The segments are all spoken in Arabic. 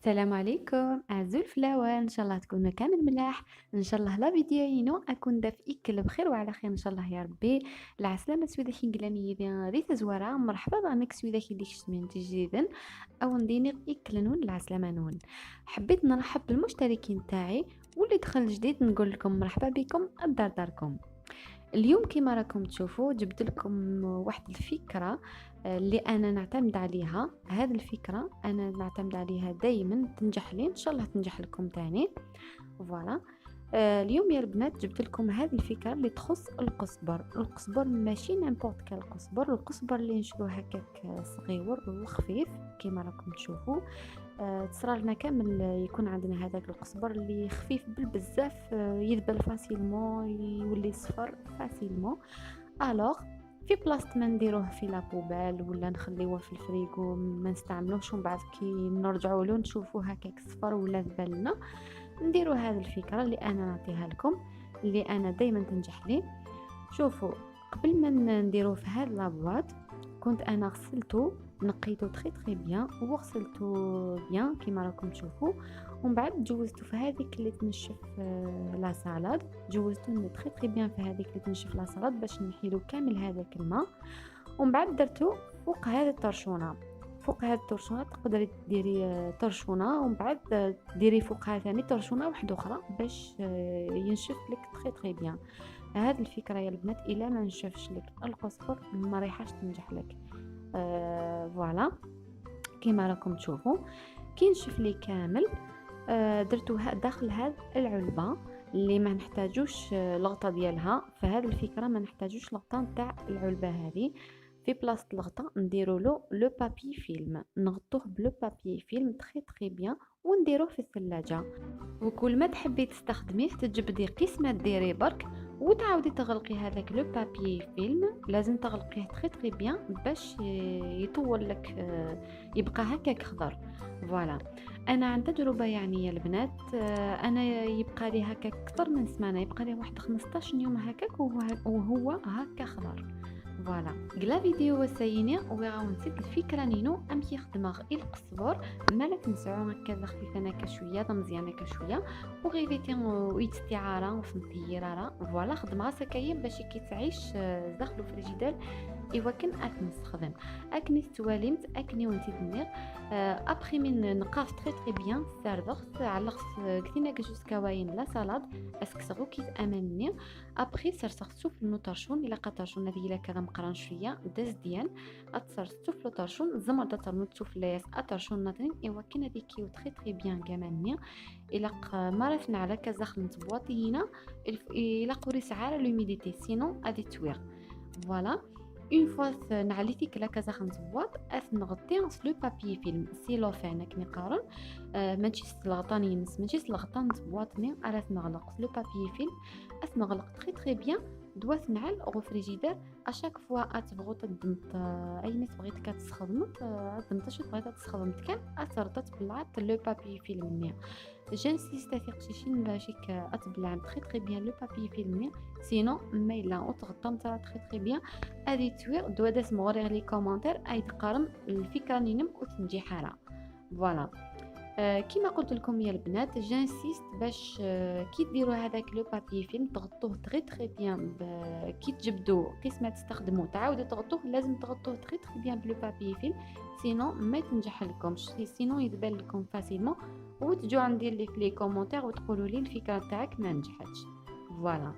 السلام عليكم أعزو الفلاوة، ان شاء الله تكونوا كامل ملاح. ان شاء الله لا فيديو ينو اكون دافئك بخير وعلى خير ان شاء الله يا ربي. العسلامة سويدا كينقلاني ريت زوارة مرحبا بانك سويدا كي ديك من جديدا او نديني اكلنون العسلامة نون. حبيت نرحب بالمشتركين تاعي واللي دخل جديد نقول لكم مرحبا بكم الدار داركم. اليوم كما راكم تشوفوا جبت لكم واحد الفكرة اللي انا نعتمد عليها. هذه الفكرة انا نعتمد عليها دائما تنجح لي ان شاء الله تنجح لكم تاني. فوالا. اليوم يا البنات جبت لكم هذه الفكرة اللي تخص القزبر ماشي نيمبورت كال القزبر اللي نشرو هكاك صغيور وخفيف كما راكم تشوفوا. تصرى لنا كامل يكون عندنا هذاك القزبر اللي خفيف بالبزاف، يذبل فاسيلمون يولي صفر فاسيلمون. الوغ في بلاصه ما نديروه في لابوبال ولا نخليوه في الفريغو ما نستعملوش ومن بعد كي نرجعوا له نشوفوه هكاك صفر ولا ذبلنا، نديروا هذه الفكره اللي انا نعطيها لكم اللي انا دائما تنجح لي. شوفوا، قبل ما نديروه في هذا لابواط كنت انا غسلته نقيته تري بيان وغسلته بيان كما راكم تشوفوا، ومن بعد جوزته في هذيك اللي تنشف لا سالاد. جوزته تري بيان في هذيك اللي تنشف لا سالاد باش نحيلو كامل هذاك الماء، ومن بعد درته فوق هذه الطرشونه. فوق هذه الطرشونه تقدري ديري طرشونه ومن بعد ديري فوقها ثاني طرشونه واحده اخرى باش ينشف لك تري بيان. هذه الفكره يا البنات الا ما نشفش لك القزبر ما رايحاش تنجح لك. فوالا كما راكم تشوفوا كي نشف لي كامل درتوها داخل هذه العلبه اللي ما نحتاجوش لغطه ديالها. فهذه الفكره ما نحتاجوش لغطه نتاع العلبه هذه. في بلاصه الغطاء نديروا له لو بابي فيلم، نغطوه بلو بابي فيلم تري بيان ونديروه في الثلاجه. وكل ما تحبي تستخدميه تجبدي قسمه ديري برك وتعاودي تغلقي هذاك لو بابي فيلم. لازم تغلقيه تري بيان باش يطول لك، يبقى هكاك خضر. فوالا. انا عن تجربه يعني يا البنات، انا يبقى لي هكاك اكثر من سمانه، يبقى لي واحد 15 يوم هكاك وهو هكا خضر. فوالا قلا فيديو وسيني وغاو نسيت الفكره نينو ام يخدم القصبور مالا تنسعو هكا خفيفه كشويه مزيانه كشويه وغيفيتي ويتستعاره وفنطيراره. فوالا خدمه سكايه باش كي تعيش داخل فريجيدال ايوا كان اك نستخدم اكني استوالمت اكني ونتي دنيغ. ابخي من نقاف تري بيان ساردغت علقت كثينا كجوز كواين لا سالاد اسكسغو كيت امامني. ابخي سرسختو في النوطرشون الا قطرشون هذه الا كذا مقران شويه داز ديال اتسرستو في النوطرشون زمر داترنوتو في لايس اترشون ناطرين ايوا كان هذيك كيو تري بيان كامامني. الا مرتنا على كذا خلنت بواطي هنا الا قوري سعاره لوميديتي سينو ادي تويغ. فوالا اون فوا نعليتي كلا كذا خمس بواط نغطي لو بابي فيلم سيلوفان كني قارن. ماشي سلغطاني نس ماشي سلغطان بواطني على نغلق لو بابي فيلم نغلق تري بيان دوات نعل او فريجيدير اشاك فوا تبغوا تدمت اي ناس بغيت كتسخدمت دمت شو بغيت تسخدمت كان اثرت بلعت لو بابي فيلم ني. جانسيست ثيق شيشين باشيك اتبلع تري بيان لو بابي فيلم سينو ميلا وتغطم تري بيان ادي توير دو داس مغري لي كومونتير اي تقارن الفكره نينم وتنجي حاله. فوالا. كما قلت لكم يا البنات جانسيست باش كي ديروا هذاك لو بابي فيلم تغطوه تري بيان. كي تجبدوا قسمه تستخدموا تعاودوا تغطوه لازم تغطوه تري بيان بلو بابي فيلم سينو ما تنجح لكمش سينو يذبل لكم فاسيلمون وتجوا عندي اللي في لي كومونتير وتقولوا لي الفكره تاعك ما نجحتش. فوالا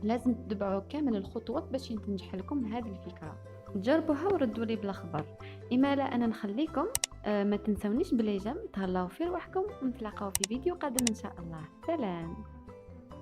لازم تتبعوا كامل الخطوات باش تنجح لكم هذه الفكره. جربوها وردوا لي بلا خبر. اما لا انا نخليكم ما تنسونيش بالاعجاب تهلاو في رواحكم ونتلاقاو في فيديو قادم ان شاء الله. سلام.